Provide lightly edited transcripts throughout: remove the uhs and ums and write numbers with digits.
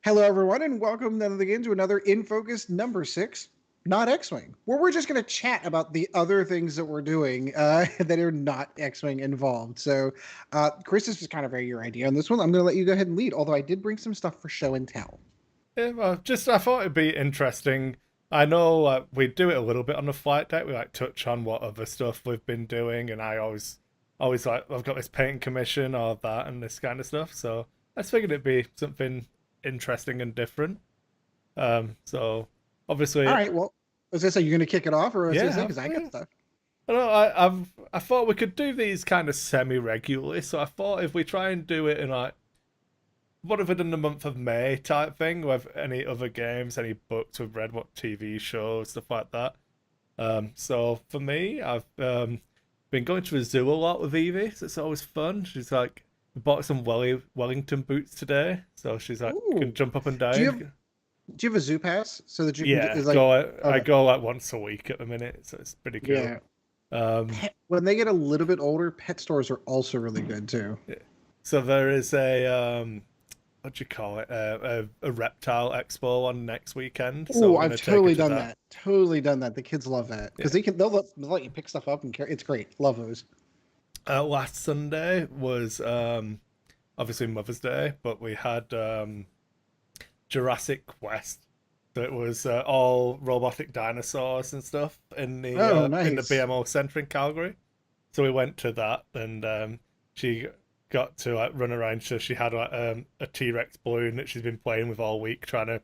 Hello, everyone, and welcome then again to another In Focus number 6, not X-Wing, where we're just going to chat about the other things that we're doing that are not X-Wing involved. So, Chris, this was kind of your idea on this one. I'm going to let you go ahead and lead, although I did bring some stuff for show and tell. Yeah, well, just I thought it'd be interesting. I know we do it a little bit on the flight deck. We like touch on what other stuff we've been doing, and I always like I've got this painting commission or that and this kind of stuff. So I just figured it'd be something interesting and different. So All obviously, right, well, was this, are you going to kick it off, or was this, yeah, because I got yeah. stuff? I know I thought we could do these kind of semi regularly. So I thought if we try and do it in like what have we done in the month of May type thing with any other games, any books we've read, what TV shows, stuff like that. So for me, I've been going to the zoo a lot with Evie, so it's always fun. She's like, we bought some Wellington boots today, so she's like, can Ooh, jump up and do you have down. do you have a zoo pass so that you can Yeah, is like go. I okay, go like once a week at the minute, so it's pretty cool. yeah. Um, When they get a little bit older, pet stores are also really good too. yeah. So there is a what do you call it? A reptile expo on next weekend. So Oh, we're I've gonna take her totally to done that. that. Totally done that. The kids love that because Yeah. they'll let you pick stuff up and carry. It's great. Love those. Last Sunday was obviously Mother's Day, but we had Jurassic Quest. So it was all robotic dinosaurs and stuff Oh, in the nice. BMO Centre in Calgary. So we went to that, and she got to like run around. So she had like, a T Rex balloon that she's been playing with all week, trying to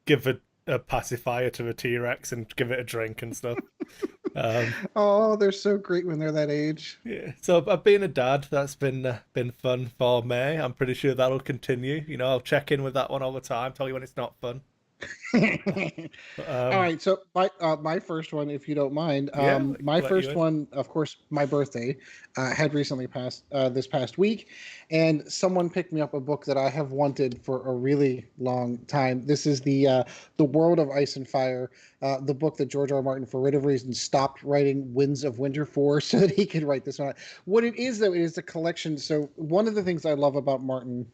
give a pacifier to the T Rex and give it a drink and stuff. Um, Oh, they're so great when they're that age. Yeah, so being a dad, that's been fun for me. I'm pretty sure that'll continue. You know, I'll check in with that one all the time, tell you when it's not fun. But, All right, so my first one, if you don't mind, yeah, my let you first in. one, of course, my birthday had recently passed this past week, and someone picked me up a book that I have wanted for a really long time. This is the World of Ice and Fire, the book that George R. R. Martin, for whatever reason, stopped writing Winds of Winter for, so that he could write this one. What it is, though, it is a collection. So one of the things I love about Martin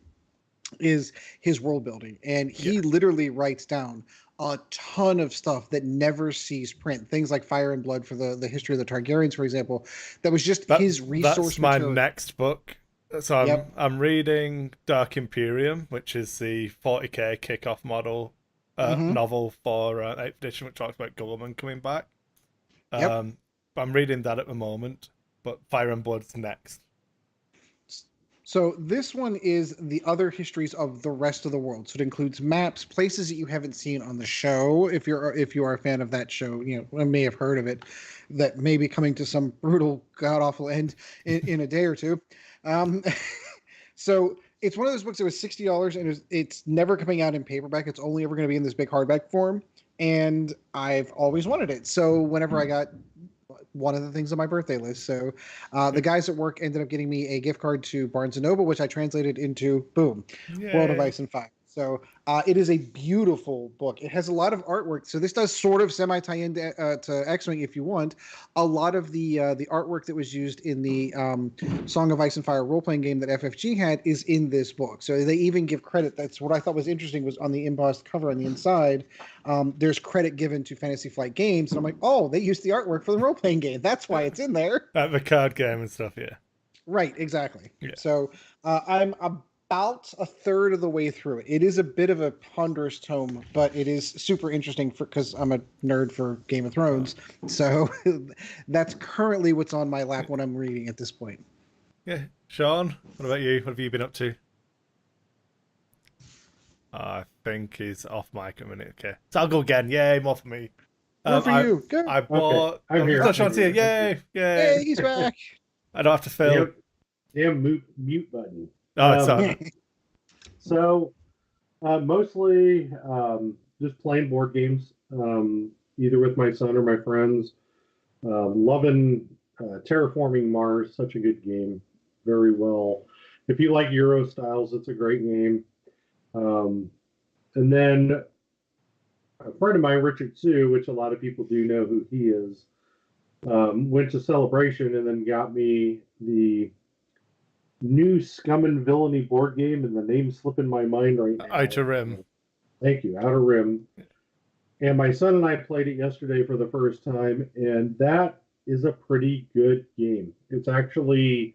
is his world building, and Yeah, he literally writes down a ton of stuff that never sees print, things like Fire and Blood for the history of the Targaryens, for example. That was just his that's resource my material. next book. So Yep. I'm reading Dark Imperium, which is the 40k kickoff model Hmm. novel for 8th edition, which talks about Gulliman coming back. Yep. Um, I'm reading that at the moment, but Fire and Blood's next. So this one is the other histories of the rest of the world. So it includes maps, places that you haven't seen on the show. If you are a fan of that show, you know, I may have heard of it, that may be coming to some brutal, god awful end in a day or two. Um, so it's one of those books that was $60, and it's never coming out in paperback. It's only ever going to be in this big hardback form, and I've always wanted it. So whenever I got one of the things on my birthday list. So the guys at work ended up getting me a gift card to Barnes and Noble, which I translated into boom, World of Yay! Ice and Fire. So it is a beautiful book. It has a lot of artwork. So this does sort of semi tie into to X-Wing if you want. A lot of the artwork that was used in the Song of Ice and Fire role playing game that FFG had is in this book. So they even give credit. That's what I thought was interesting, was on the embossed cover on the inside. There's credit given to Fantasy Flight Games, and I'm like, oh, they used the artwork for the role playing game. That's why it's in there. The card game and stuff, yeah. Right, exactly. Yeah. So I'm about a third of the way through it. It is a bit of a ponderous tome, but it is super interesting for because I'm a nerd for Game of Oh, Thrones. So that's currently what's on my lap when I'm reading at this point. yeah. Sean, what about you? What have you been up to? I think he's off mic a minute. Okay. So I'll go again. Yay, more for me. More for I you. Good. I Okay, bought I'm oh, here. so I'm Sean's here. here. I'm Yay, here. yay. Hey, he's back. I don't have to fill. Damn, damn mute button. Oh, it's on. So mostly just playing board games, either with my son or my friends. Loving Terraforming Mars, such a good game. Very well. If you like Euro styles, it's a great game. Um, and then a friend of mine, Richard Sue, which a lot of people do know who he is, went to Celebration and then got me the new Scum and Villainy board game, and the name's slipping my mind right now. Outer Rim. Thank you, Outer Rim. And my son and I played it yesterday for the first time, and that is a pretty good game. It's actually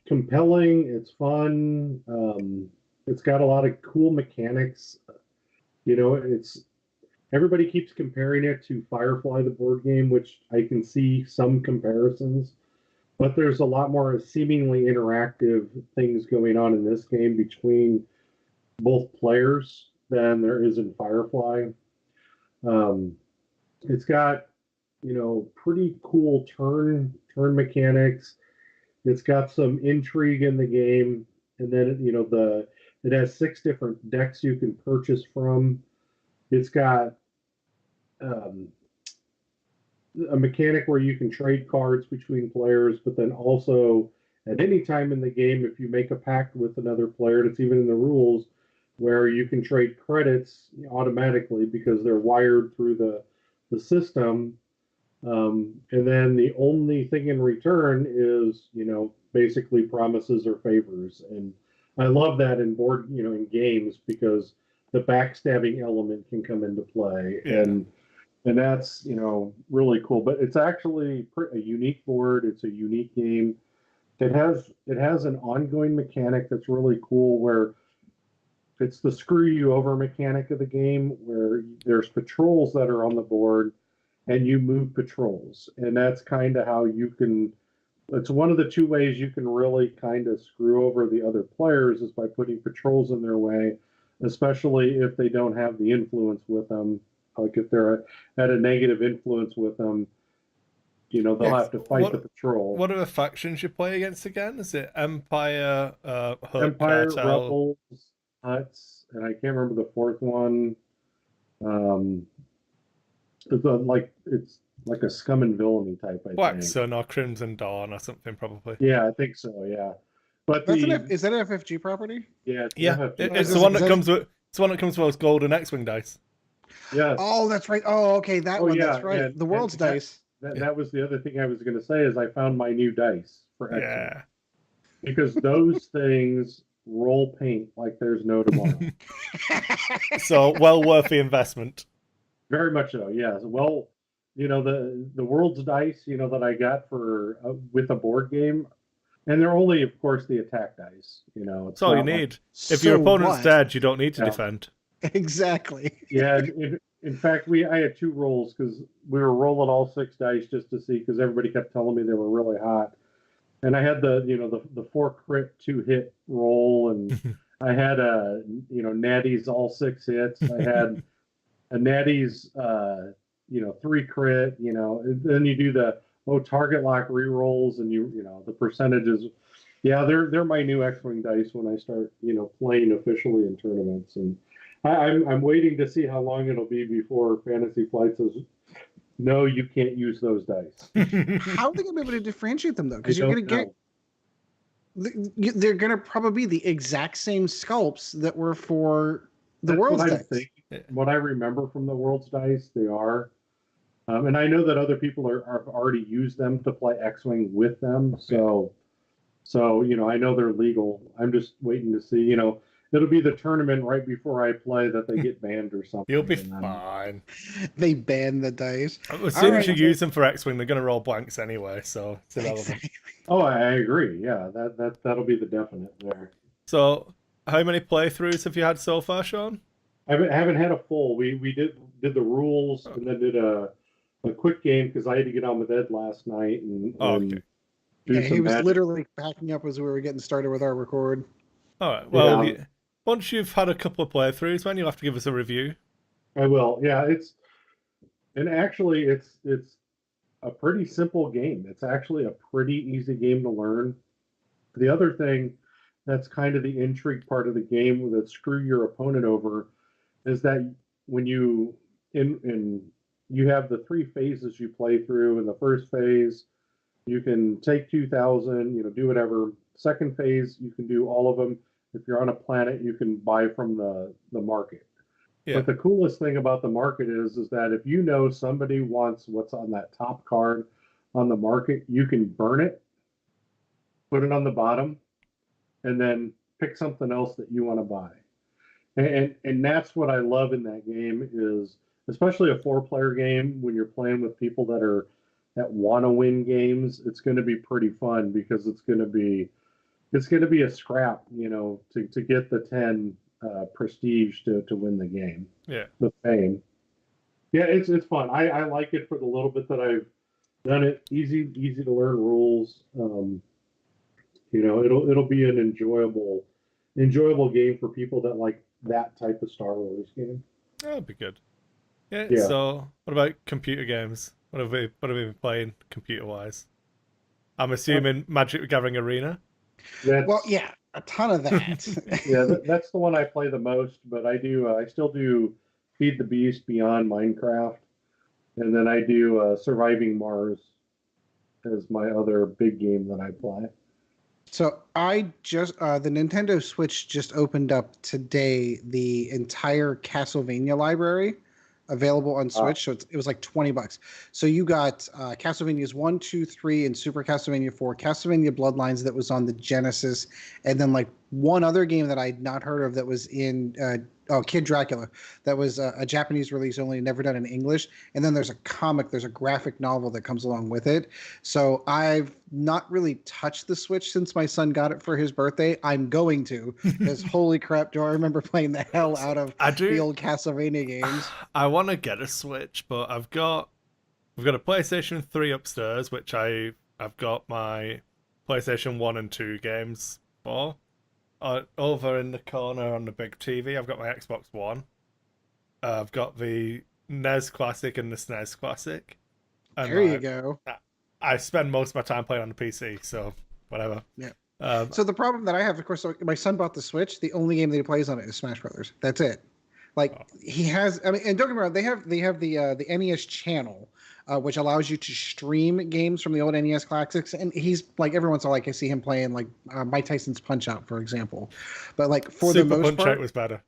compelling. It's fun. It's got a lot of cool mechanics. It's everybody keeps comparing it to Firefly, the board game, which I can see some comparisons, but there's a lot more seemingly interactive things going on in this game between both players than there is in Firefly. Um, it's got pretty cool turn mechanics. It's got some intrigue in the game, and then it has 6 different decks you can purchase from. It's got um, a mechanic where you can trade cards between players, but then also at any time in the game, if you make a pact with another player, it's even in the rules where you can trade credits automatically because they're wired through the system. And then the only thing in return is, basically promises or favors. And I love that in in games because the backstabbing element can come into play. Yeah. And that's, really cool. But it's actually a unique board. It's a unique game. It has an ongoing mechanic that's really cool where it's the screw you over mechanic of the game where there's patrols that are on the board and you move patrols. And that's kind of how it's one of the 2 ways you can really kind of screw over the other players is by putting patrols in their way, especially if they don't have the influence with them. Like if they're at a negative influence with them, they'll have to fight the patrol. What are the factions you play against again? Is it Empire, Hut, Empire, Cartel? Rebels, Huts, and I can't remember the 4th one. It's like a scum and villainy type, I Black think. Sun or Crimson Dawn or something, probably. Yeah, I think so. Yeah, but is that an FFG property? Yeah, it's the one that comes with. It's the one that comes with those golden X-wing dice. Yes. Oh, that's right. Oh, okay, that one. Yeah, that's right. And, the world's dice. That was the other thing I was going to say is I found my new dice for X-wing. Yeah. Because those things roll paint like there's no tomorrow. So well worth the investment. Very much so. Yeah. Well, the world's dice, that I got for with a board game, and they're only, of course, the attack dice. That's all you need. If your opponent's dead, you don't need to defend. Exactly. Yeah. In fact, I had 2 rolls because we were rolling all 6 dice just to see because everybody kept telling me they were really hot, and I had the 4 crit 2 hit roll, and I had natties all 6 hits. I had a natties 3 crit. And then you do the target lock re-rolls, and the percentages. Yeah, they're my new X-wing dice when I start playing officially in tournaments, and I'm waiting to see how long it'll be before Fantasy Flight says, no, you can't use those dice. How are they going to be able to differentiate them, though? Because you're going to get... They're going to probably be the exact same sculpts that were for the world's dice. What I remember from the world's dice, they are. And I know that other people have already used them to play X-Wing with them. So I know they're legal. I'm just waiting to see, it'll be the tournament right before I play that they get banned or something. You'll be fine. They ban the dice. As soon as you use them for X-Wing, they're going to roll blanks anyway, so it's irrelevant. Oh, I agree. Yeah, that'll be the definite there. So, how many playthroughs have you had so far, Sean? I haven't had a full. We did the rules and then did a quick game because I had to get on with Ed last night and he was literally packing up as we were getting started with our record. All right. Well, once you've had a couple of playthroughs, man, you'll have to give us a review. I will. Yeah, it's a pretty simple game. It's actually a pretty easy game to learn. The other thing that's kind of the intrigue part of the game that screw your opponent over is that when you you have the 3 phases you play through. In the first phase, you can take 2,000, do whatever. Second phase, you can do all of them. If you're on a planet, you can buy from the market. Yeah. But the coolest thing about the market is that if somebody wants what's on that top card on the market, you can burn it, put it on the bottom, and then pick something else that you want to buy. And that's what I love in that game is especially a four-player game when you're playing with people that want to win games. It's going to be pretty fun because it's going to be a scrap, to get the 10 prestige to win the game, Yeah. the fame. Yeah, it's fun. I like it for the little bit that I've done it. Easy to learn rules. It'll be an enjoyable game for people that like that type of Star Wars game. That'd be good. Yeah. Yeah. So, what about computer games? What have we been playing computer wise? I'm assuming Magic the Gathering Arena. Well, yeah, a ton of that. That's the one I play the most. But I still do Feed the Beast Beyond Minecraft, and then I do Surviving Mars as my other big game that I play. So I just the Nintendo Switch just opened up today the entire Castlevania library available on Switch. So it was like $20. So you got Castlevanias 1, 2, 3, and Super Castlevania 4, Castlevania Bloodlines that was on the Genesis, and then like one other game that I'd not heard of that was in Kid Dracula, that was a Japanese release only, never done in English. And then there's a graphic novel that comes along with it. So I've not really touched the Switch since my son got it for his birthday. I'm going to, because holy crap, do I remember playing the hell out of the old Castlevania games. I want to get a Switch, but we've got a PlayStation 3 upstairs, which I've got my PlayStation 1 and 2 games for. Over in the corner on the big TV, I've got my Xbox One. I've got the NES Classic and the SNES Classic. And there you go. I spend most of my time playing on the PC, so whatever. Yeah. So the problem that I have, of course, so my son bought the Switch. The only game that he plays on it is Smash Brothers. That's it. Like he has, I mean, and don't get me wrong, they have the NES channel, which allows you to stream games from the old NES classics. And he's like every once in a while, I see him playing like Mike Tyson's Punch Out, for example. But like for Super the most Punch part, Out was better.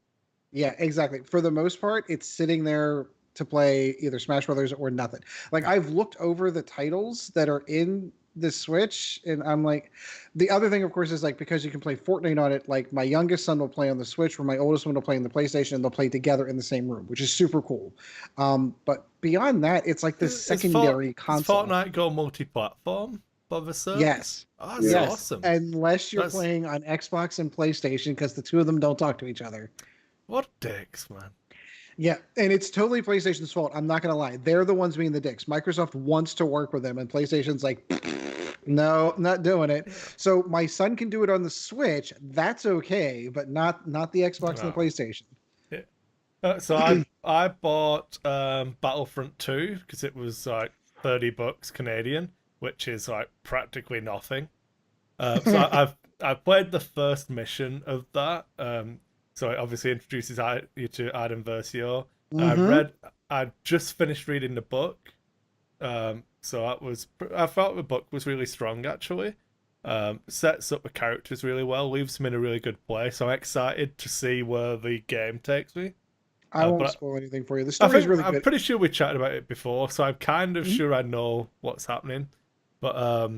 Yeah, exactly. For the most part, it's sitting there to play either Smash Brothers or nothing. Like I've looked over the titles that are in the Switch, and I'm like, the other thing, of course, is like because you can play Fortnite on it. Like my youngest son will play on the Switch, where my oldest one will play on the PlayStation, and they'll play together in the same room, which is super cool. But beyond that, it's like this secondary console. Does Fortnite go multi-platform for the service? Yes. Oh, that's awesome. Unless you're playing on Xbox and PlayStation, because the two of them don't talk to each other. What dicks, man. Yeah, and it's totally PlayStation's fault. I'm not going to lie. They're the ones being the dicks. Microsoft wants to work with them, and PlayStation's like, no, not doing it. So my son can do it on the Switch. That's okay, but not the Xbox and the PlayStation. Yeah. So I bought Battlefront 2 because it was like $30 Canadian, which is like practically nothing. So I've played the first mission of that. So it obviously introduces you to Iden Versio. I just finished reading the book. So I felt the book was really strong actually. Sets up the characters really well, leaves them in a really good place. So I'm excited to see where the game takes me. I won't spoil anything for you. The story's really good. I'm pretty sure we chatted about it before, so I'm kind of sure I know what's happening. But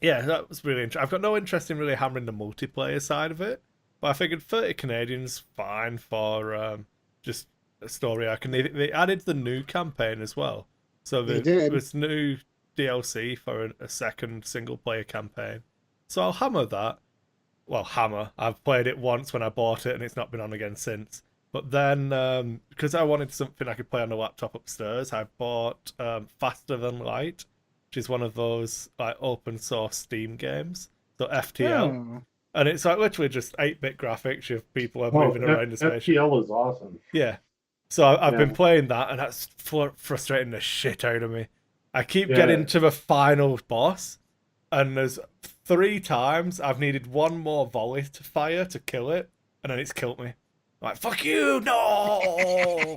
yeah, that was really interesting. I've got no interest in really hammering the multiplayer side of it. But I figured 30 Canadians fine for just a story arc. And they added the new campaign as well. So there's new DLC for a second single player campaign. So I'll hammer that. Well, hammer. I've played it once when I bought it and it's not been on again since. But then, because I wanted something I could play on the laptop upstairs, I bought Faster Than Light, which is one of those like open source Steam games. So FTL. Oh. And it's like literally just 8-bit graphics of people are moving around the spaceship. FTL is awesome. Yeah. So I've been playing that, and that's frustrating the shit out of me. I keep getting to the final boss, and there's 3 times I've needed one more volley to fire to kill it, and then it's killed me. I'm like, fuck you, no!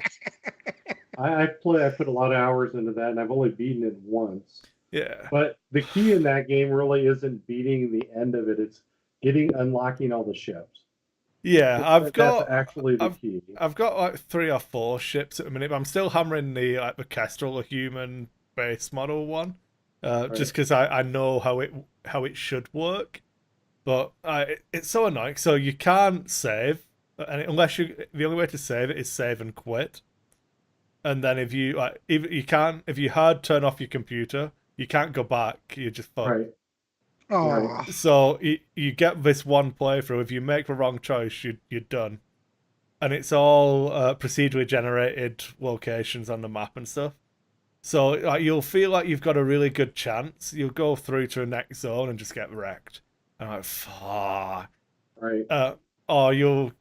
I put a lot of hours into that, and I've only beaten it once. Yeah. But the key in that game really isn't beating the end of it. It's unlocking all the ships. Yeah, that's actually the key. I've got like 3 or 4 ships at the minute, but I'm still hammering the Kestrel, a human base model one, just because I know how it should work. But it's so annoying. So you can't save and unless the only way to save it is save and quit. And then if you like, if you hard turn off your computer, you can't go back. You just fuck. Right. Oh, So you get this one playthrough. If you make the wrong choice, you're done. And it's all procedurally generated locations on the map and stuff. So like, you'll feel like you've got a really good chance. You'll go through to a next zone and just get wrecked. And I'm like, fuck. Right. Or you'll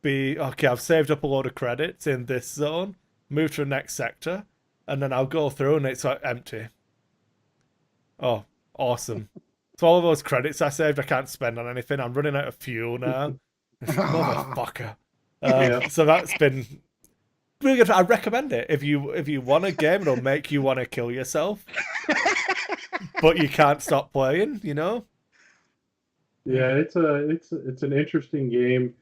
be okay. I've saved up a load of credits in this zone. Move to the next sector, and then I'll go through and it's like empty. Oh, awesome! So all of those credits I saved, I can't spend on anything. I'm running out of fuel now. Motherfucker. So that's been really good. I recommend it if you want a game that'll make you want to kill yourself, but you can't stop playing. You know. Yeah, it's an interesting game,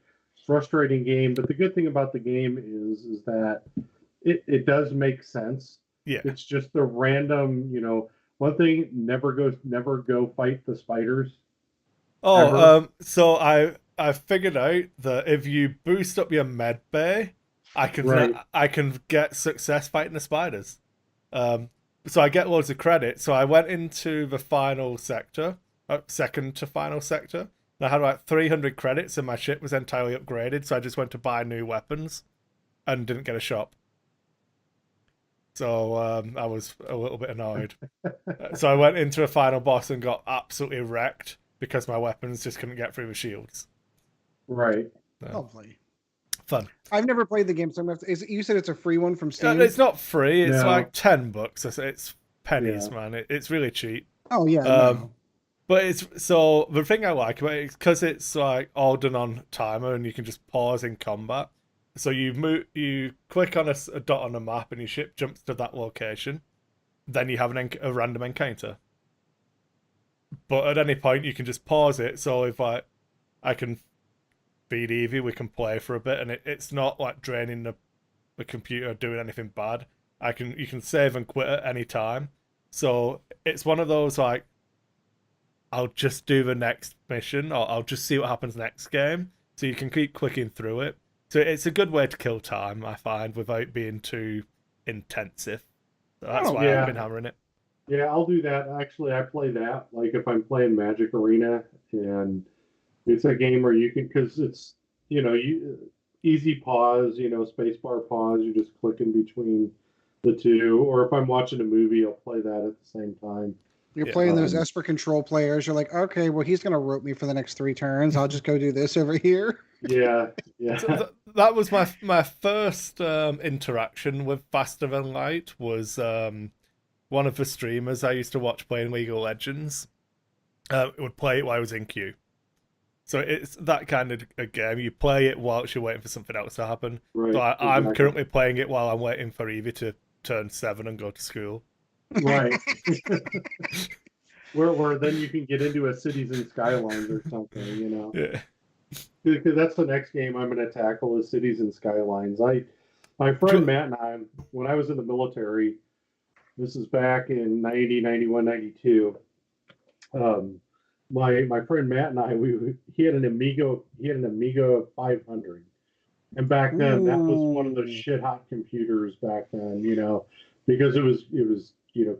frustrating game, but the good thing about the game is that it does make sense. Yeah. It's just the random, one thing, never go fight the spiders. So I figured out that if you boost up your med bay, I can get success fighting the spiders. So I get loads of credit. So I went into the final sector, second to final sector. And I had like 300 credits and my ship was entirely upgraded. So I just went to buy new weapons and didn't get a shop. So I was a little bit annoyed. So I went into a final boss and got absolutely wrecked because my weapons just couldn't get through the shields. Right. lovely. Fun. I've never played the game, so I'm gonna have to, you said it's a free one from Steam? It's not free. It's No. like $10. It's pennies, man. It's really cheap. Oh yeah. No. But it's so the thing I like about it because it's like all done on timer and you can just pause in combat. So you click on a dot on the map and your ship jumps to that location. Then you have a random encounter. But at any point you can just pause it. So if I can feed Evie, we can play for a bit, and it's not like draining the computer or doing anything bad. You can save and quit at any time. So it's one of those like I'll just do the next mission or I'll just see what happens next game. So you can keep clicking through it. So it's a good way to kill time, I find, without being too intensive. So that's why I've been hammering it. Yeah, I'll do that. Actually, I play that like if I'm playing Magic Arena, and it's a game where you can, because it's easy pause, spacebar pause. You just click in between the two. Or if I'm watching a movie, I'll play that at the same time. You're playing those Esper control players. You're like, okay, well, he's going to rope me for the next 3 turns. I'll just go do this over here. Yeah. So that was my first interaction with Faster Than Light was one of the streamers I used to watch playing League of Legends. Would play it while I was in queue. So it's that kind of a game. You play it whilst you're waiting for something else to happen. Right, So I'm currently playing it while I'm waiting for Evie to turn 7 and go to school. Right. where then you can get into a Cities and Skylines or something, Yeah. Because that's the next game I'm going to tackle is Cities and Skylines. My friend Matt and I, when I was in the military, this is back in 90, 91, 92. My friend Matt and I, he had an Amiga 500, and back then that was one of those shit hot computers back then, because it was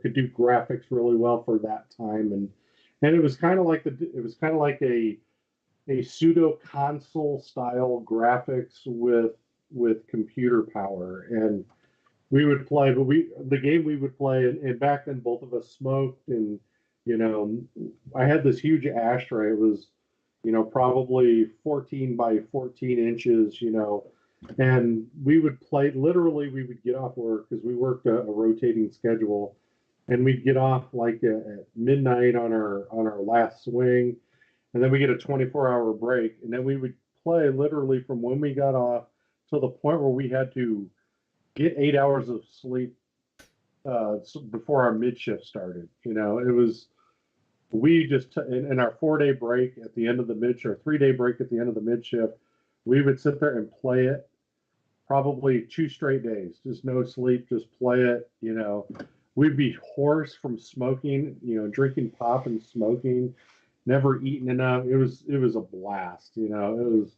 could do graphics really well for that time, and it was kind of like a pseudo console style graphics with computer power, and we would play, but the game we would play, and back then both of us smoked, and I had this huge ashtray. It was probably 14 by 14 inches, and we would play, literally we would get off work because we worked a rotating schedule, and we'd get off like at midnight on our last swing, and then we get a 24-hour break, and then we would play literally from when we got off to the point where we had to get 8 hours of sleep before our mid shift started. It was, we just in our 4-day break at the end of the mid shift, 3-day break at the end of the mid shift, we would sit there and play it probably 2 straight days, just no sleep, just play it. We'd be hoarse from smoking, drinking pop and smoking, never eating enough. It was a blast. It was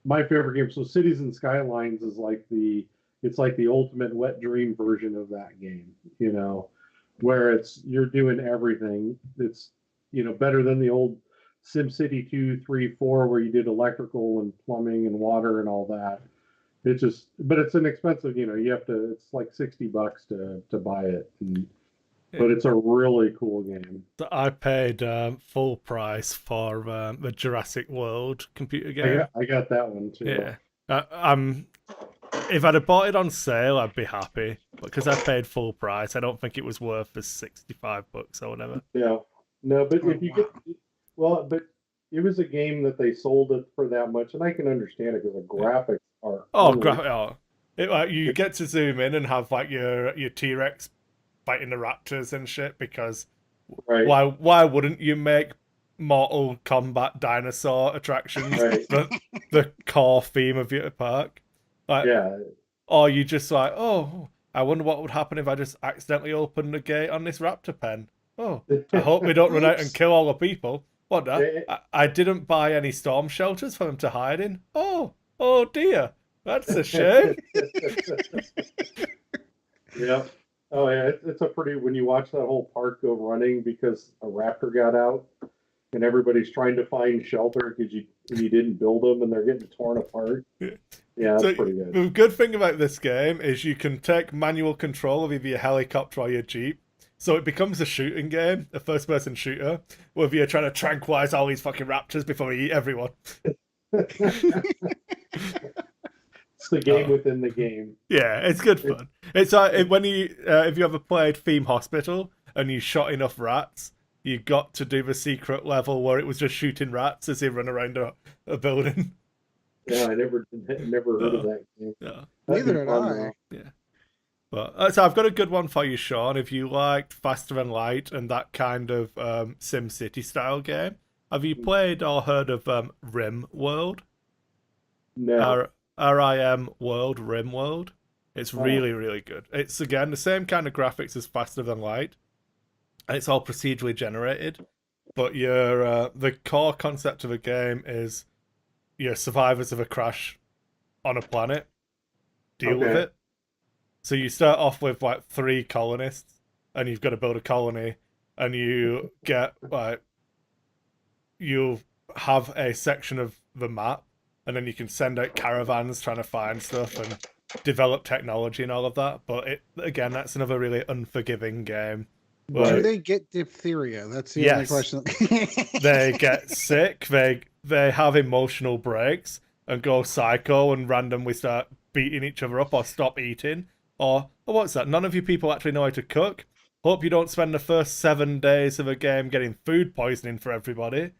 my favorite game. So Cities and Skylines is like it's like the ultimate wet dream version of that game, where you're doing everything. It's better than the old SimCity 2, 3, 4, where you did electrical and plumbing and water and all that. But it's inexpensive, you have to, it's like $60 to buy it. But it's a really cool game. So I paid full price for the Jurassic World computer game. I got that one too. Yeah. If I'd have bought it on sale, I'd be happy. But because I paid full price, I don't think it was worth the $65 or whatever. Yeah. No, but if you get, but it was a game that they sold it for that much, and I can understand it because the graphics are. You get to zoom in and have like your T-Rex fighting the raptors and shit, because right. why wouldn't you make Mortal Kombat dinosaur attractions the core theme of your park? Like, yeah. Or you just like, oh, I wonder what would happen if I just accidentally opened the gate on this raptor pen. Oh, I hope we don't run out and kill all the people. What? I didn't buy any storm shelters for them to hide in. Oh dear. That's a shame. Yeah. Oh yeah, it's a pretty, when you watch that whole park go running because a raptor got out and everybody's trying to find shelter because you didn't build them and they're getting torn apart. Yeah, that's pretty good. The good thing about this game is you can take manual control of either your helicopter or your Jeep. So it becomes a shooting game, a first-person shooter, where you're trying to tranquilize all these fucking raptors before we eat everyone. It's the game within the game. Yeah, it's good fun. It's like when if you ever played Theme Hospital and you shot enough rats, you got to do the secret level where it was just shooting rats as they run around a building. Yeah, I never heard of that game. Yeah. Neither did I. Yeah. But so I've got a good one for you, Sean. If you liked Faster Than Light and that kind of SimCity style game, have you played or heard of Rim World? No. RIM World, Rim World. It's really, really good. It's, again, the same kind of graphics as Faster Than Light. And it's all procedurally generated. But the core concept of the game is you're survivors of a crash on a planet. Deal with it. So you start off with like 3 colonists, and you've got to build a colony, and you get you have a section of the map, and then you can send out caravans trying to find stuff and develop technology and all of that. But again, that's another really unforgiving game. Do they get diphtheria? That's the only question. They get sick. They have emotional breaks and go psycho and randomly start beating each other up or stop eating. Or what's that? None of you people actually know how to cook. Hope you don't spend the first 7 days of a game getting food poisoning for everybody.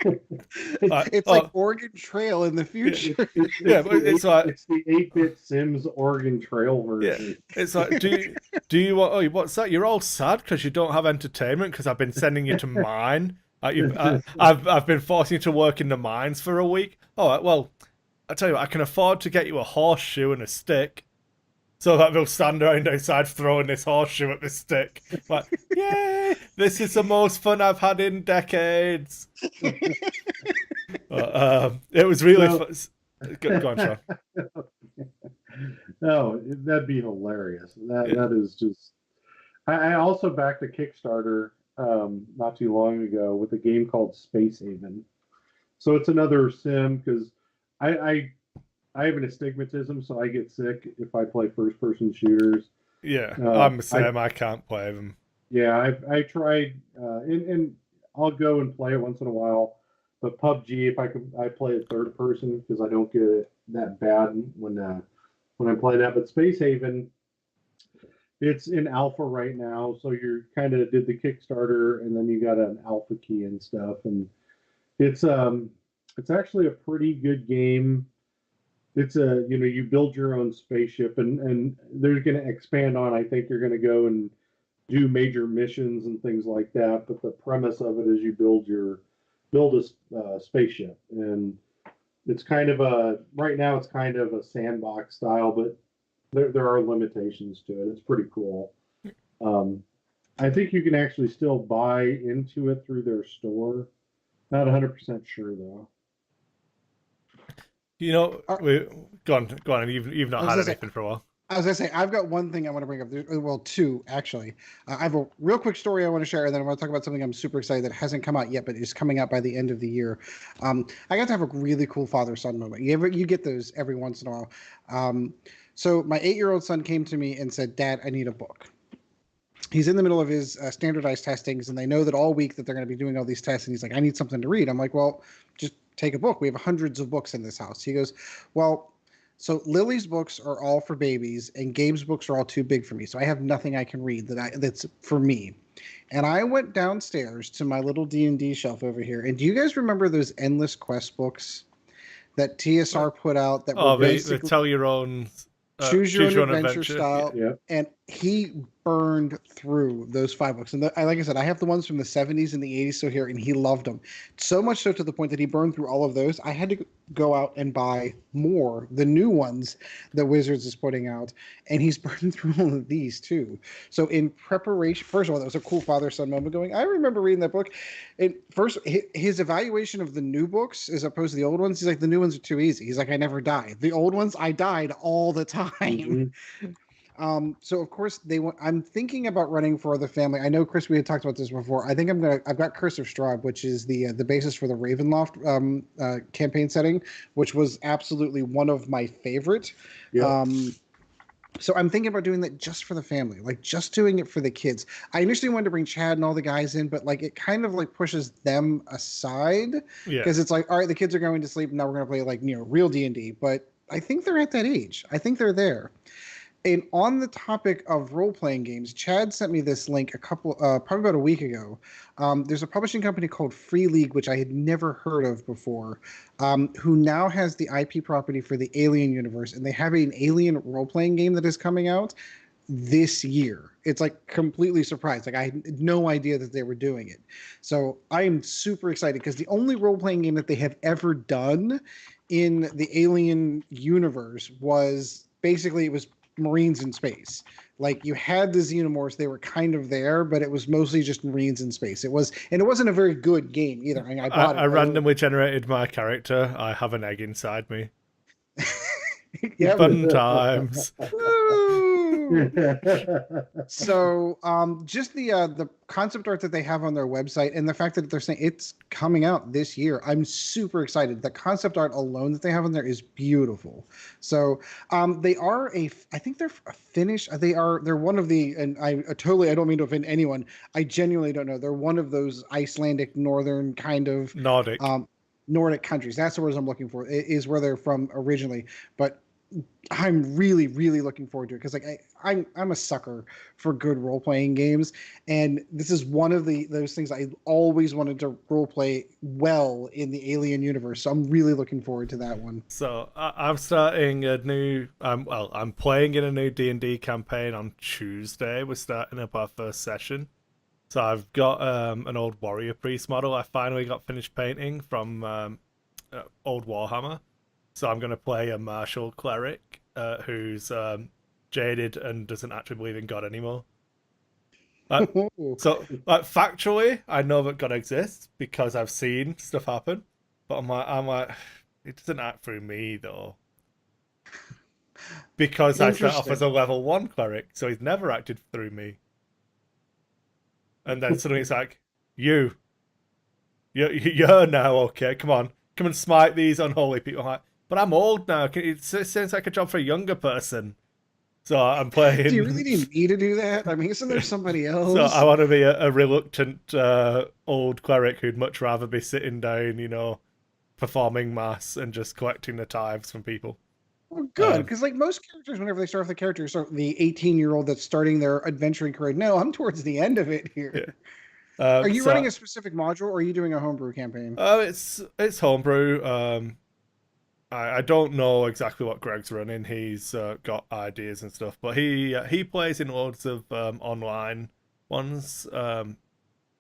It's like Oregon Trail in the future. Yeah, but it's like it's the 8-bit Sims Oregon Trail version. Yeah, it's like do you want? Oh, what's that? You're all sad because you don't have entertainment because I've been sending you to mine. I've been forcing you to work in the mines for a week. All right, well, I tell you what, I can afford to get you a horseshoe and a stick, so that they'll stand around outside throwing this horseshoe at this stick. Like, yay! This is the most fun I've had in decades. It was really fun. Go on, Sean. No, that'd be hilarious. That is just. I also backed a Kickstarter not too long ago with a game called Space Haven. So it's another sim because I have an astigmatism, so I get sick if I play first-person shooters. Yeah, I'm the same. I can't play them. Yeah, I tried, and I'll go and play it once in a while. But PUBG, if I play it third person because I don't get it that bad when I'm playing that. But Space Haven, it's in alpha right now, so you kind of did the Kickstarter, and then you got an alpha key and stuff, and it's actually a pretty good game. It's you build your own spaceship, and they're going to expand on. I think you're going to go and do major missions and things like that. But the premise of it is you build a spaceship, and it's kind of right now it's kind of a sandbox style, but there are limitations to it. It's pretty cool. I think you can actually still buy into it through their store. Not 100% sure though. You know, Are- go on, and you've I not was had gonna say, anything for a while. I was gonna say, I've got one thing I want to bring up. Well, two actually. I have a real quick story I want to share, and then I want to talk about something I'm super excited that hasn't come out yet, but is coming out by the end of the year. I got to have a really cool father-son moment. You get those every once in a while. So my 8-year-old son came to me and said, "Dad, I need a book." He's in the middle of his standardized testings, and they know that all week that they're going to be doing all these tests. And he's like, "I need something to read." I'm like, "Well, just take a book. We have hundreds of books in this house." He goes, "Well, so Lily's books are all for babies, and Gabe's books are all too big for me. So I have nothing I can read that's for me." And I went downstairs to my little D&D shelf over here. And do you guys remember those Endless Quest books that TSR put out that were Oh, the basically tell your own, choose your own adventure Yeah. style? Yeah. And he burned through those 5 books. And like I said, I have the ones from the 70s and the 80s still here, and he loved them. So much so to the point that he burned through all of those. I had to go out and buy more, the new ones that Wizards is putting out. And he's burned through all of these too. So in preparation, first of all, that was a cool father-son moment going, I remember reading that book. And first, his evaluation of the new books as opposed to the old ones, he's like, the new ones are too easy. He's like, I never die. The old ones, I died all the time. Mhm. So of course I'm thinking about running for the family. I know, Chris, we had talked about this before. I think I've got Curse of Strahd, which is the basis for the Ravenloft campaign setting, which was absolutely one of my favorite. Yeah. So I'm thinking about doing that just for the family, like just doing it for the kids. I initially wanted to bring Chad and all the guys in, but like it kind of like pushes them aside Yeah. because it's like, all right, the kids are going to sleep. Now we're going to play like, real D&D. But I think they're at that age. I think they're there. And on the topic of role-playing games, Chad sent me this link probably about a week ago. There's a publishing company called Free League, which I had never heard of before, who now has the IP property for the Alien universe, and they have an Alien role-playing game that is coming out this year. It's like completely surprised. Like I had no idea that they were doing it. So I am super excited because the only role-playing game that they have ever done in the Alien universe was basically it was Marines in space. Like you had the xenomorphs, they were kind of there, but it was mostly just Marines in space. It wasn't a very good game either. I mean, I bought I it. randomly generated my character. I have an egg inside me. Yeah. Fun times. Woo! So just the concept art that they have on their website and the fact that they're saying it's coming out this year, I'm super excited. The concept art alone that they have on there is beautiful. So they are I think they're a Finnish. They're one of the, and I don't mean to offend anyone. I genuinely don't know. They're one of those Icelandic northern kind of Nordic. Nordic countries. That's the words I'm looking for. Is where they're from originally, but I'm really, really looking forward to it because like I'm a sucker for good role playing games, and this is one of those things I always wanted to role play well in the Alien universe. So I'm really looking forward to that one. So I'm starting a new. I'm playing in a new D&D campaign on Tuesday. We're starting up our first session. So I've got an old warrior priest model. I finally got finished painting from old Warhammer. So I'm going to play a martial cleric who's jaded and doesn't actually believe in God anymore. So factually, I know that God exists because I've seen stuff happen. But I'm like, it doesn't act through me though. Because I start off as a level 1 cleric, so he's never acted through me. And then suddenly it's like, you're now okay. Come on, come and smite these unholy people. I'm like, but I'm old now. It sounds like a job for a younger person. So I'm playing. Do you really need me to do that? I mean, isn't there somebody else? So I want to be a reluctant old cleric who'd much rather be sitting down, performing mass and just collecting the tithes from people. Well, good, because like most characters, whenever they start off the character, so the 18-year-old that's starting their adventuring career. No, I'm towards the end of it here. Yeah. Are you running a specific module, or are you doing a homebrew campaign? It's homebrew. I don't know exactly what Greg's running. He's got ideas and stuff, but he plays in loads of online ones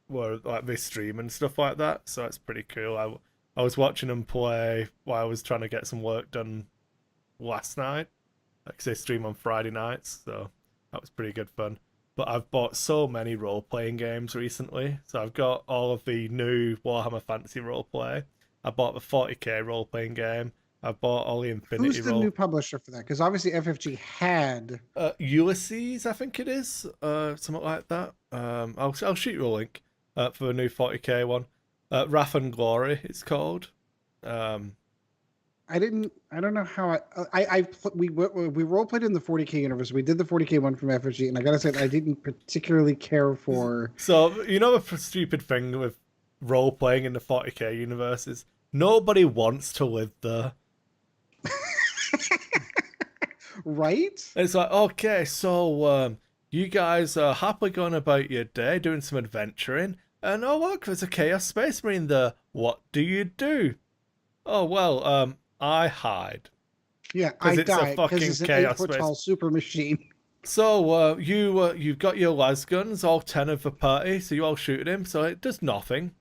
where like they stream and stuff like that. So it's pretty cool. I was watching him play while I was trying to get some work done last night, because they stream on Friday nights, so that was pretty good fun. But I've bought so many role-playing games recently. So I've got all of the new Warhammer Fantasy roleplay. I bought the 40k role-playing game. I bought all the Infinity Who's the Roll. new publisher for that? Because obviously FFG had. Ulysses, I think it is, something like that. I'll shoot you a link for the new 40k one. Wrath and Glory, it's called. I don't know how we role played in the 40k universe. We did the 40k one from FFG, and I gotta say I didn't particularly care for. So you know the stupid thing with role playing in the 40k universe is nobody wants to live there. Right? It's like, okay, so you guys are happily going about your day, doing some adventuring, and oh look, there's a Chaos Space Marine there. What do you do? Oh well, I hide. Yeah, I it's a die because fucking it's an Chaos 8 foot Space. tall super machine. So you've got your las guns, all 10 of the party, so you all shoot at him. So it does nothing.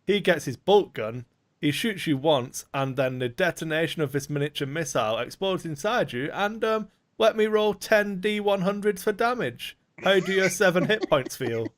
He gets his bolt gun. He shoots you once, and then the detonation of this miniature missile explodes inside you. And let me roll 10 D100s for damage. How do your 7 hit points feel?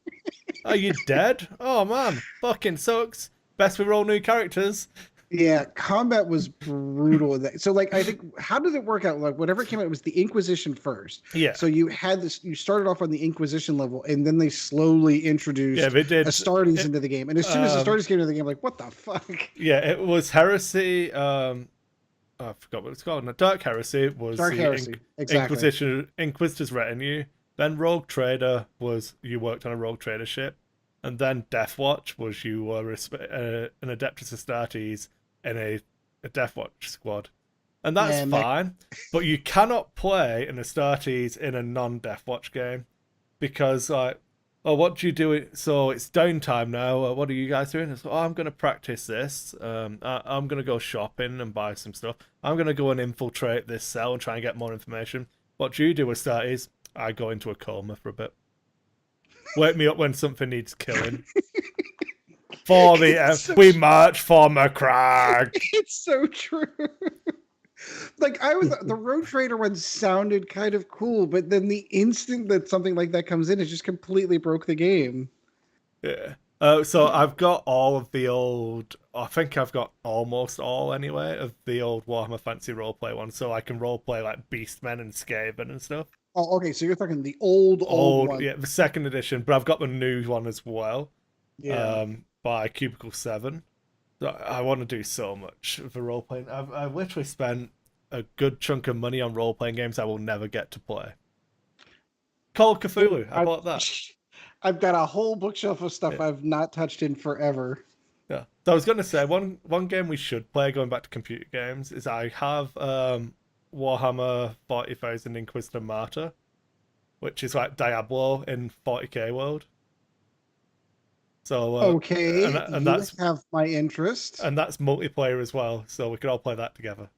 Are you dead? Oh man, fucking sucks. Best we roll new characters. Yeah, combat was brutal. So, like, I think how did it work out? Like, whatever came out, it was the Inquisition first. Yeah. So you had this. You started off on the Inquisition level, and then they slowly introduced they did Astartes into the game. And as soon as Astartes came into the game, like, what the fuck? Yeah, it was Heresy. I forgot what it's called. No, Dark Heresy was Dark Heresy, exactly. Inquisitor's Retinue. Then Rogue Trader was you worked on a Rogue Trader ship, and then Death Watch was you were an Adeptus Astartes in a Death Watch squad, and that's fine. But you cannot play an Astartes in a non-Death Watch game because like, oh, what do you do? So it's downtime now. What are you guys doing? It's, I'm going to practice this. I'm going to go shopping and buy some stuff. I'm going to go and infiltrate this cell and try and get more information. What do you do, Astartes? I go into a coma for a bit. Wake me up when something needs killing. For the we march for McCrag. It's so true. Like the Road Trader one sounded kind of cool, but then the instant that something like that comes in, it just completely broke the game. Yeah. So I've got all of the old. I think I've got almost all anyway of the old Warhammer Fantasy roleplay ones, so I can roleplay like Beastmen and Skaven and stuff. Oh, okay. So you're talking the old one. Yeah, the second edition, but I've got the new one as well. Yeah. By Cubicle 7. So I want to do so much for role playing. I've literally spent a good chunk of money on role playing games I will never get to play. Call of Cthulhu. I bought that. I've got a whole bookshelf of stuff I've not touched in forever. Yeah. So I was going to say one game we should play going back to computer games is I have Warhammer 40,000 Inquisitor Martyr, which is like Diablo in 40k world. So okay, and that's have my interest, and that's multiplayer as well. So we could all play that together.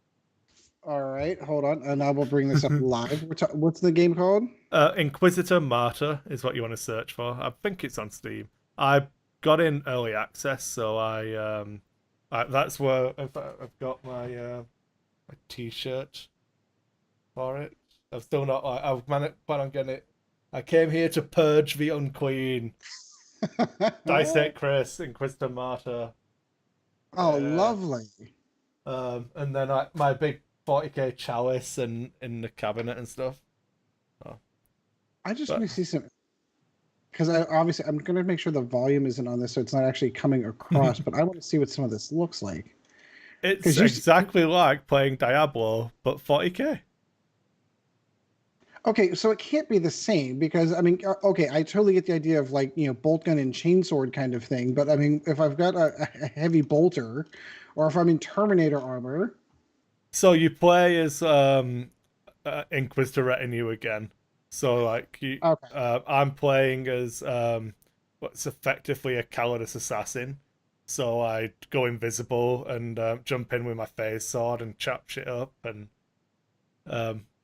All right, hold on, and I will bring this up live. What's the game called? Inquisitor Martyr is what you want to search for. I think it's on Steam. I got in early access, so I that's where I've got my T-shirt for it. I've still not. I've plan on getting it. I came here to purge the Unqueen. Dissect Kris, Inquisitor Martyr. Oh, lovely. And then my big 40k chalice and in the cabinet and stuff. Oh. I just want to see some, because I'm going to make sure the volume isn't on this, so it's not actually coming across. But I want to see what some of this looks like. It's exactly like playing Diablo, but 40k. Okay, so it can't be the same because I mean, okay, I totally get the idea of like bolt gun and chainsword kind of thing, but I mean, if I've got a heavy bolter, or if I'm in Terminator armor. So you play as Inquisitor Retinue again. So like I'm playing as what's effectively a Calidus assassin. So I go invisible and jump in with my phase sword and chop shit up, and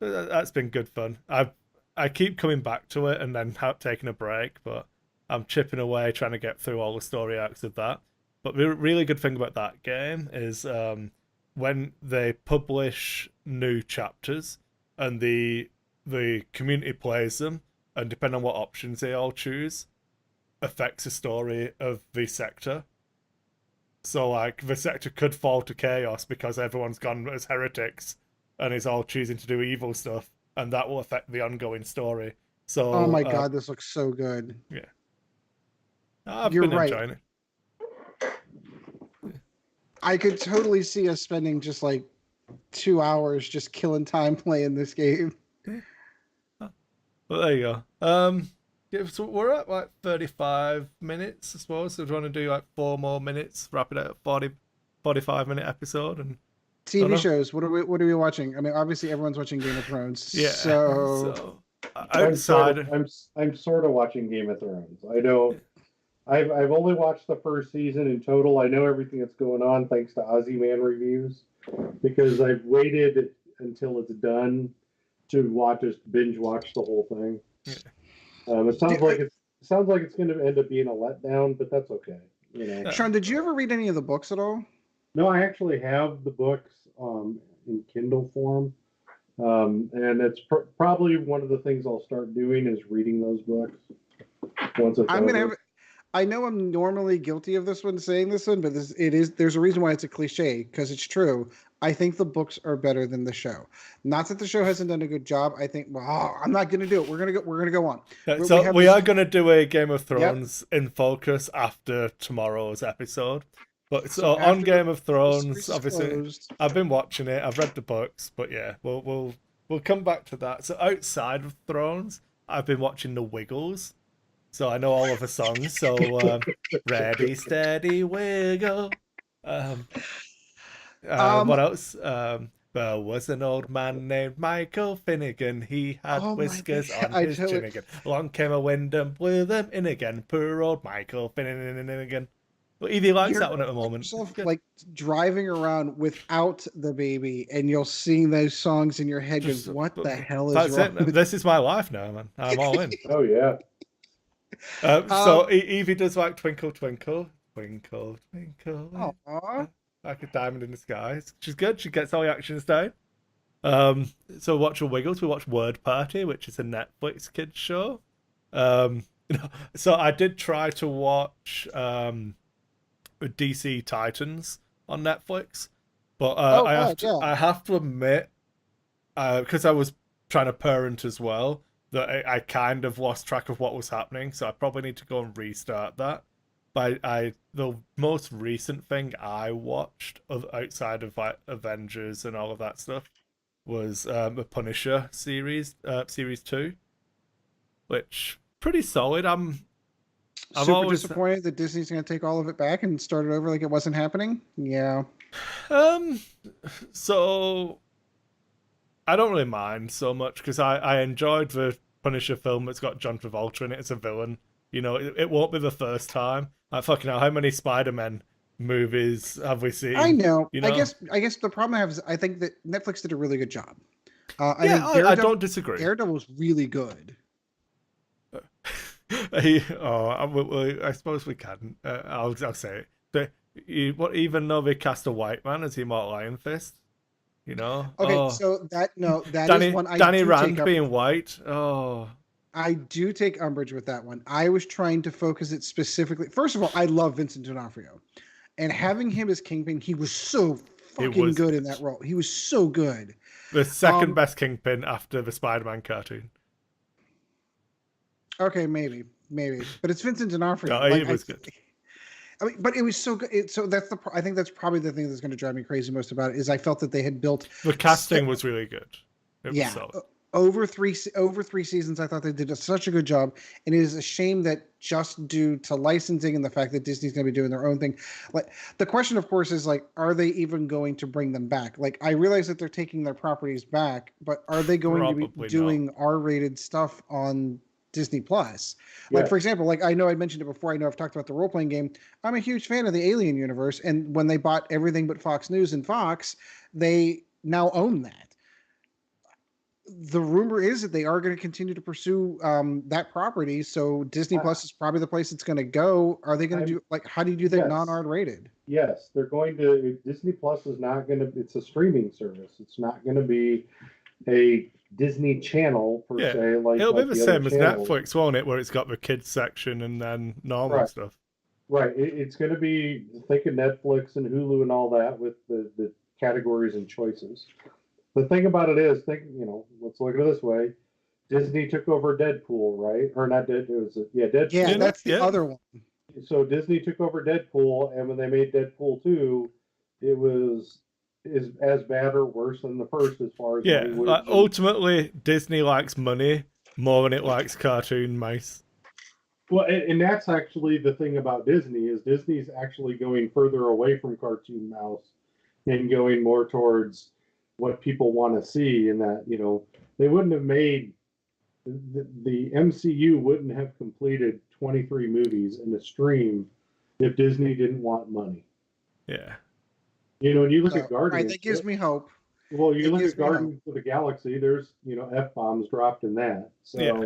that's been good fun. I keep coming back to it and then taking a break, but I'm chipping away trying to get through all the story arcs of that. But the really good thing about that game is when they publish new chapters and the community plays them, and depending on what options they all choose, affects the story of the sector. So like the sector could fall to chaos because everyone's gone as heretics and is all choosing to do evil stuff, and that will affect the ongoing story. So Oh my god, this looks so good. yeah, I've You're been right. enjoying it. I could totally see us spending just like 2 hours just killing time playing this game. Well, there you go. Yeah, so we're at like 35 minutes, I suppose. So do you want to do like 4 more minutes, wrap it at 45-minute episode, and TV shows. What are we watching? I mean, obviously everyone's watching Game of Thrones. yeah. So Outside, I'm sort of watching Game of Thrones. I don't. I've only watched the first season in total. I know everything that's going on thanks to Ozzy Man reviews, because I've waited until it's done to binge watch the whole thing. Yeah. It sounds like it's going to end up being a letdown, but that's okay. You know. Sean, did you ever read any of the books at all? No, I actually have the books in Kindle form, and it's probably one of the things I'll start doing is reading those books once it's I'm gonna over. have. I know I'm normally guilty of this one, saying this one, but there's a reason why it's a cliche, because it's true. I think the books are better than the show. Not that the show hasn't done a good job. I think, well, I'm not going to do it. We're going to go on. So we are going to do a Game of Thrones in focus after tomorrow's episode. But so on Game of Thrones, obviously, closed. I've been watching it. I've read the books, but yeah, we'll come back to that. So outside of Thrones, I've been watching The Wiggles. So I know all of the songs. So ready, steady, wiggle. What else? There was an old man named Michael Finnegan. He had whiskers on his chin again. Along came a wind and blew them in again. Poor old Michael Finnegan. But Evie likes that one at the moment. Yourself, like driving around without the baby, and you'll sing those songs in your head. Just, what the hell is wrong? This is my life now, man. I'm all in. Oh yeah. So Evie does like Twinkle Twinkle, Twinkle Twinkle, like a diamond in the sky. She's good. She gets all the actions down. So watch The Wiggles. We watch Word Party, which is a Netflix kids show. So I did try to watch DC Titans on Netflix, but I have to admit, because I was trying to parent as well, that I kind of lost track of what was happening, so I probably need to go and restart that. But the most recent thing I watched outside of like Avengers and all of that stuff was the Punisher series 2, which pretty solid. I'm super disappointed that Disney's going to take all of it back and start it over like it wasn't happening. Yeah. So I don't really mind so much because I enjoyed the Punisher film that's got John Travolta in it as a villain. You know, it won't be the first time. Like fucking hell, how many Spider-Man movies have we seen? I know. You know? I guess the problem I have is I think that Netflix did a really good job. I don't disagree. Daredevil was really good. I suppose we can. I'll say it. Even though they cast a white man as Immortal Iron Fist, you know. Okay, so that is one I Danny Rand being white. Oh. I do take umbrage with that one. I was trying to focus it specifically. First of all, I love Vincent D'Onofrio, and having him as Kingpin, he was so fucking good in that role. He was so good. The second best Kingpin after the Spider-Man cartoon. Okay, maybe, but it's Vincent D'Onofrio. No, he was good. I mean, but it was so good. So I think that's probably the thing that's going to drive me crazy most about it is I felt that they had built the casting was really good. It was solid. Over three seasons, I thought they did such a good job, and it is a shame that just due to licensing and the fact that Disney's going to be doing their own thing, like the question, of course, is like, are they even going to bring them back? Like, I realize that they're taking their properties back, but are they going to be doing R-rated stuff on Disney Plus? Like, for example, like I know I mentioned it before. I know I've talked about the role-playing game. I'm a huge fan of the Alien universe, and when they bought everything but Fox News and Fox, they now own that. The rumor is that they are going to continue to pursue that property. So Disney Plus is probably the place it's going to go. Are they going to do like, how do you do that non-R rated? Yes, they're going to. Disney Plus is not going to, it's a streaming service. It's not going to be a Disney Channel per se. Like it'll be the same as channels. Netflix, won't it? Where it's got the kids section and then normal stuff. Right. It's going to be, think of Netflix and Hulu and all that with the categories and choices. The thing about it is, let's look at it this way. Disney took over Deadpool, right? Or not Deadpool, Deadpool. Yeah, that's the Yeah. other one. So Disney took over Deadpool, and when they made Deadpool 2, it is as bad or worse than the first as far as Yeah, language. like, ultimately, Disney likes money more than it likes cartoon mice. Well, and that's actually the thing about Disney is Disney's actually going further away from cartoon mouse and going more towards what people want to see. And that they wouldn't have made the MCU wouldn't have completed 23 movies in a stream if Disney didn't want money. Yeah. When you look So, at Guardians, that gives me hope. well, you It look gives at me hope. Guardians of the Galaxy. There's F-bombs dropped in that. So Yeah.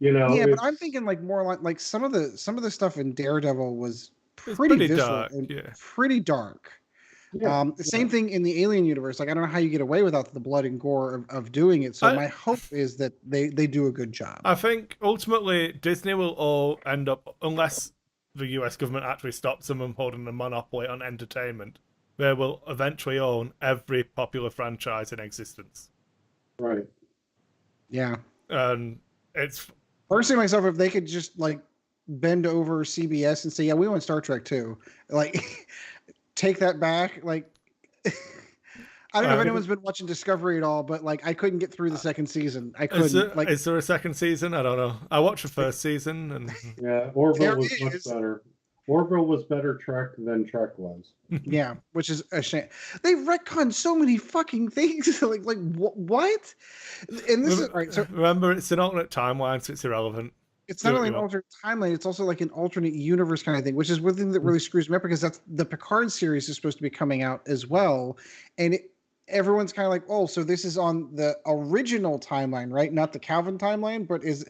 Yeah, but I'm thinking like more like some of the stuff in Daredevil was pretty visceral dark. and Yeah. pretty dark. The same thing in the Alien universe. Like I don't know how you get away without the blood and gore of doing it. So my hope is that they do a good job. I think ultimately Disney will all end up, unless the US government actually stops them from holding a monopoly on entertainment, they will eventually own every popular franchise in existence. Right. Yeah. And it's Personally, myself, if they could just like bend over CBS and say, "Yeah, we want Star Trek too," like take that back. Like, I don't know if anyone's been watching Discovery at all, but like, I couldn't get through the second season. I couldn't. Is there a second season? I don't know. I watched the first season, and yeah, Orville was much better. Orville was better Trek than Trek was. Yeah, which is a shame. They retconned so many fucking things. like what? And this is right. So remember, it's an alternate timeline, so it's irrelevant. It's not only an alternate timeline; it's also like an alternate universe kind of thing, which is one thing that really screws me up because that's the Picard series is supposed to be coming out as well, and everyone's kind of like, "Oh, so this is on the original timeline, right? Not the Calvin timeline, but is."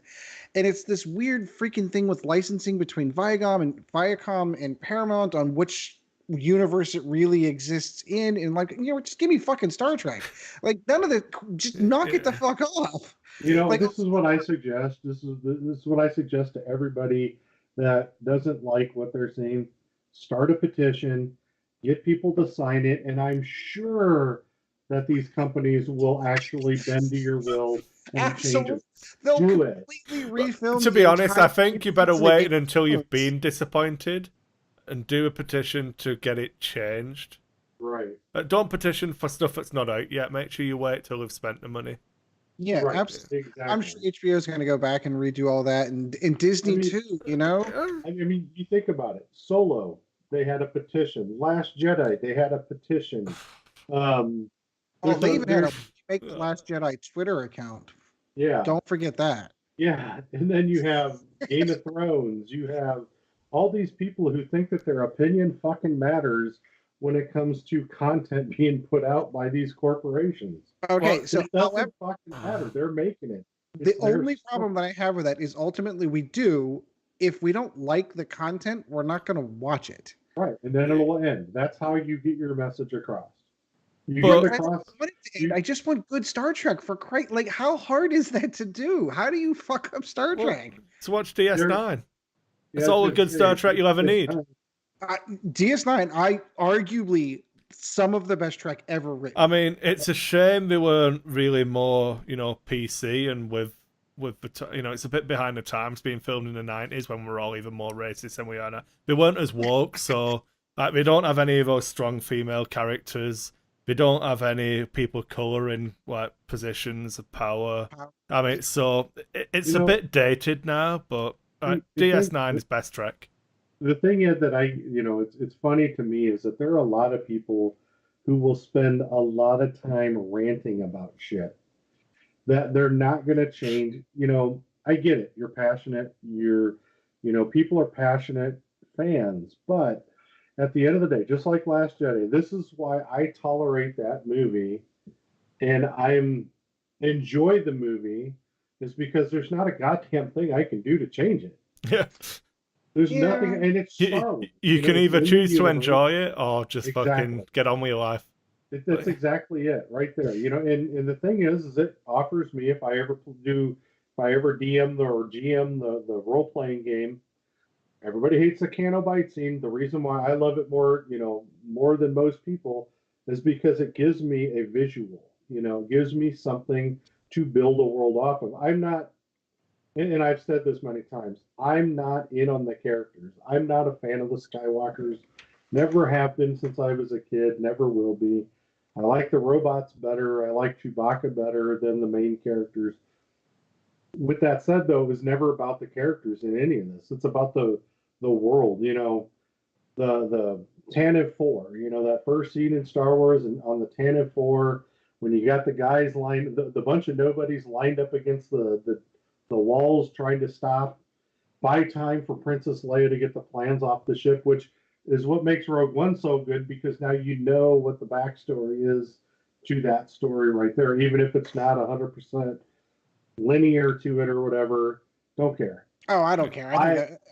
And it's this weird freaking thing with licensing between Viacom and Paramount on which universe it really exists in, and like just give me fucking Star Trek. Like none of the, just knock it the fuck off. This is what I suggest. This is what I suggest to everybody that doesn't like what they're saying. Start a petition, get people to sign it, and I'm sure that these companies will actually bend to your will and change it. They'll do completely refilm. To be honest, I think you better wait until you've been disappointed and do a petition to get it changed. Right. Don't petition for stuff that's not out yet. Make sure you wait till they've spent the money. Yeah, right. Absolutely. Exactly. I'm sure HBO is going to go back and redo all that, and Disney too. I mean, you think about it. Solo, they had a petition. Last Jedi, they had a petition. They even had a make the Last Jedi Twitter account. Yeah. Don't forget that. Yeah, and then you have Game of Thrones. You have all these people who think that their opinion fucking matters when it comes to content being put out by these corporations. Okay, so it doesn't fucking matter. They're making it. The only problem that I have with that is ultimately we do. If we don't like the content, we're not going to watch it. Right, and then it'll end. That's how you get your message across. I just want good Star Trek for Christ. Like, how hard is that to do? How do you fuck up Star Trek? So watch DS9. It's all the good Star Trek you'll ever need. DS9, arguably some of the best Trek ever written. I mean, it's a shame they weren't really more, PC and with the it's a bit behind the times being filmed in the 90s when we're all even more racist than we are now. They weren't as woke, so like they don't have any of those strong female characters. They don't have any people of color in like positions of power. I mean, so it's a bit dated now, but DS9 is best Trek. The thing is that it's funny to me is that there are a lot of people who will spend a lot of time ranting about shit that they're not going to change. I get it. You're passionate. People are passionate fans, but at the end of the day, just like Last Jedi, this is why I tolerate that movie and enjoy the movie is because there's not a goddamn thing I can do to change it. Yeah. There's nothing, and it's Star Wars. You can either choose to enjoy it or just fucking get on with your life. That's exactly it, right there. And the thing is it offers me if I ever DM or GM the role playing game, everybody hates the Canobite scene. The reason why I love it more, more than most people, is because it gives me a visual. It gives me something to build a world off of. I'm not, and I've said this many times, I'm not in on the characters. I'm not a fan of the Skywalkers. Never have been since I was a kid. Never will be. I like the robots better. I like Chewbacca better than the main characters. With that said, though, it was never about the characters in any of this. It's about the world. The Tantive Four. That first scene in Star Wars and on the Tantive Four, when you got the guys lined, the bunch of nobodies lined up against the walls trying to buy time for Princess Leia to get the plans off the ship, which is what makes Rogue One so good, because now you know what the backstory is to that story right there, even if it's not 100% linear to it or whatever. Don't care. Oh, I don't care.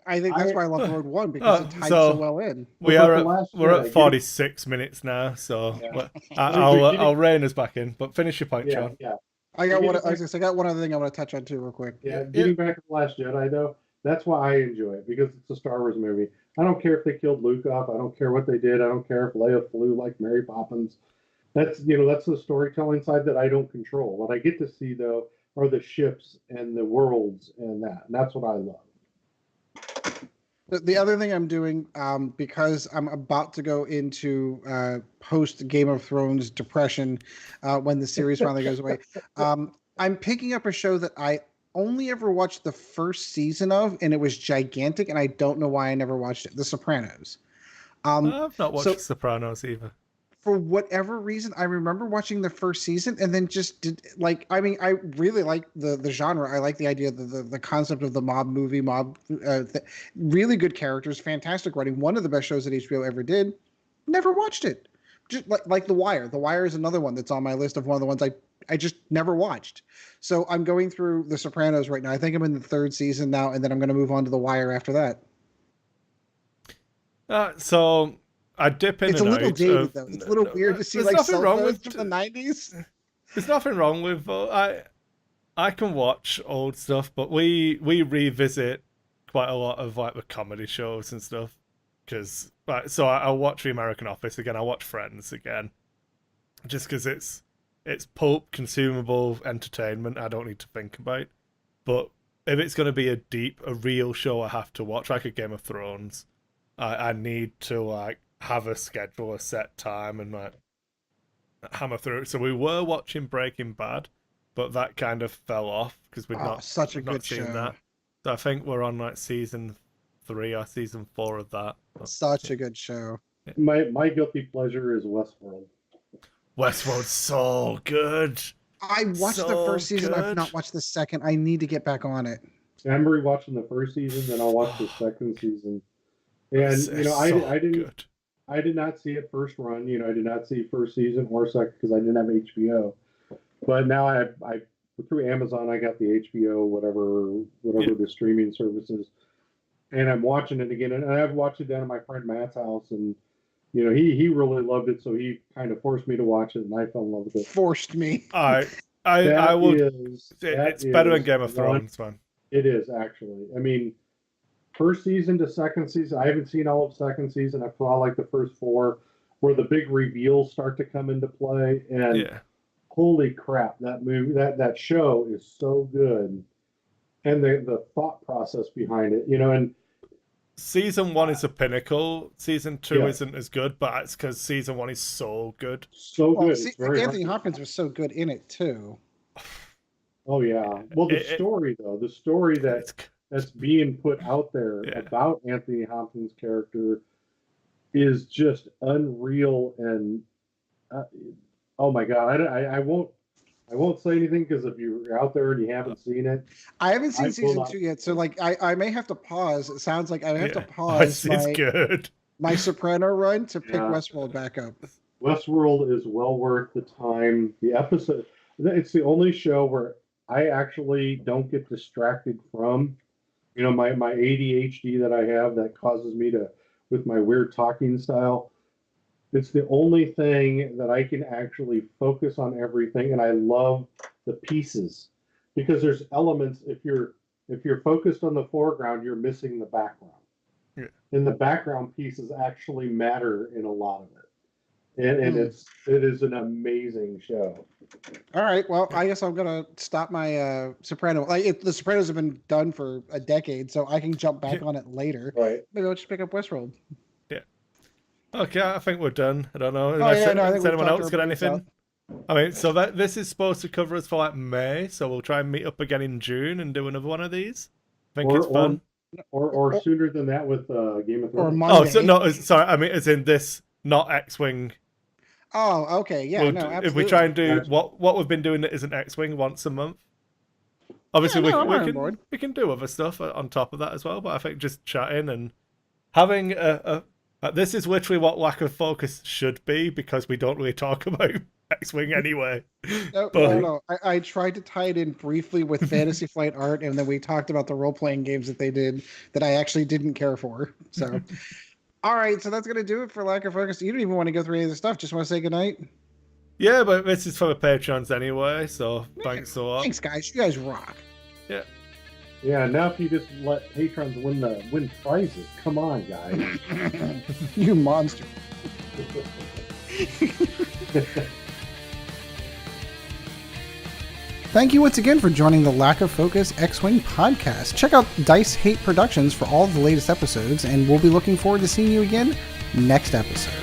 I think that's why I love Rogue One, because it tied so well in. We're at 46 minutes now, so yeah. I'll rein us back in. But finish your point, Sean. Yeah. I got one other thing I want to touch on too, real quick. Yeah, getting back to The Last Jedi, though, that's why I enjoy it, because it's a Star Wars movie. I don't care if they killed Luke off. I don't care what they did. I don't care if Leia flew like Mary Poppins. That's the storytelling side that I don't control. What I get to see, though, are the ships and the worlds and that's what I love. The other thing I'm doing, because I'm about to go into post Game of Thrones depression when the series finally goes away, I'm picking up a show that I only ever watched the first season of, and it was gigantic, and I don't know why I never watched it. The Sopranos. I've not watched Sopranos either. For whatever reason, I remember watching the first season and then just I really like the genre. I like the idea of the concept of the mob movie, really good characters, fantastic writing. One of the best shows that HBO ever did. Never watched it. Just like The Wire. The Wire is another one that's on my list of one of the ones I just never watched. So I'm going through The Sopranos right now. I think I'm in the third season now, and then I'm going to move on to The Wire after that. So I dip in. It's a little dated though. It's a little weird to see like cell phones from the 90s. There's nothing wrong with I can watch old stuff, but we revisit quite a lot of like the comedy shows and stuff. Because so I watch The American Office again. I watch Friends again, just because it's pulp, consumable entertainment. I don't need to think about. But if it's going to be a real show, I have to watch, like a Game of Thrones. I need to like have a schedule, a set time, and like hammer through it. So we were watching Breaking Bad, but that kind of fell off because we'd not good seen show. that. So I think we're on like season 3 or season 4 of that. Such a good show. My guilty pleasure is Westworld. Westworld's so good. I watched the first season. Good. I've not watched the second. I need to get back on it. I'm rewatching the first season, then I'll watch the second season. And I did not see it first run. I did not see first season or second because I didn't have HBO. But now I through Amazon I got the HBO whatever the streaming services, and I'm watching it again. And I've watched it down at my friend Matt's house, and he really loved it, so he kind of forced me to watch it, and I fell in love with it. Forced me. I will. It's better than Game of Thrones, man. It is actually. I mean, first season to second season, I haven't seen all of second season. I saw like the first 4, where the big reveals start to come into play, and holy crap, that movie, that show is so good, and the thought process behind it, and. Season 1 is a pinnacle. Season 2 isn't as good, but it's because season 1 is so good. So good. Anthony Hopkins was so good in it too. Oh yeah. Well, the story that's being put out there about Anthony Hopkins' character is just unreal, and oh my god, I won't say anything because if you're out there and you haven't seen it, I haven't seen season 2 yet. So like, I may have to pause. It sounds like I have to pause my Soprano run to pick Westworld back up. Westworld is well worth the time. The episode, it's the only show where I actually don't get distracted from, my ADHD that I have that causes me to, with my weird talking style. It's the only thing that I can actually focus on everything, and I love the pieces because there's elements. If you're focused on the foreground, you're missing the background. Yeah. and the background pieces actually matter in a lot of it. And Hmm. it is an amazing show. All right. Well, I guess I'm gonna stop my Soprano. The Sopranos have been done for a decade, so I can jump back on it later. Right. Maybe I'll just pick up Westworld. Yeah. Okay, I think we're done. I don't know. Oh yeah, no, I think Has we've anyone talked else got our brains out. anything? I mean, so this is supposed to cover us for like May, so we'll try and meet up again in June and do another one of these. I think it's fun. Or sooner than that with Game of Or Thrones. Monday. Oh, so no, sorry. I mean, as in this, not X-wing. Oh, okay. Yeah, no, absolutely. If we try and do what we've been doing that isn't X-wing once a month. Obviously, Yeah, no, I'm on board. we can do other stuff on top of that as well. But I think just chatting and having this is literally what Lack of Focus should be, because we don't really talk about X-wing anyway. No. I tried to tie it in briefly with Fantasy Flight Art, and then we talked about the role-playing games that they did that I actually didn't care for. So, all right, so that's gonna do it for Lack of Focus. You don't even want to go through any of the stuff. Just want to say goodnight. Yeah, but this is for the Patrons anyway, so thanks a lot. Thanks, guys. You guys rock. Yeah. Yeah, now if you just let patrons win prizes, come on, guys. You monster. Thank you once again for joining the Lack of Focus X-Wing podcast. Check out Dice Hate Productions for all of the latest episodes, and we'll be looking forward to seeing you again next episode.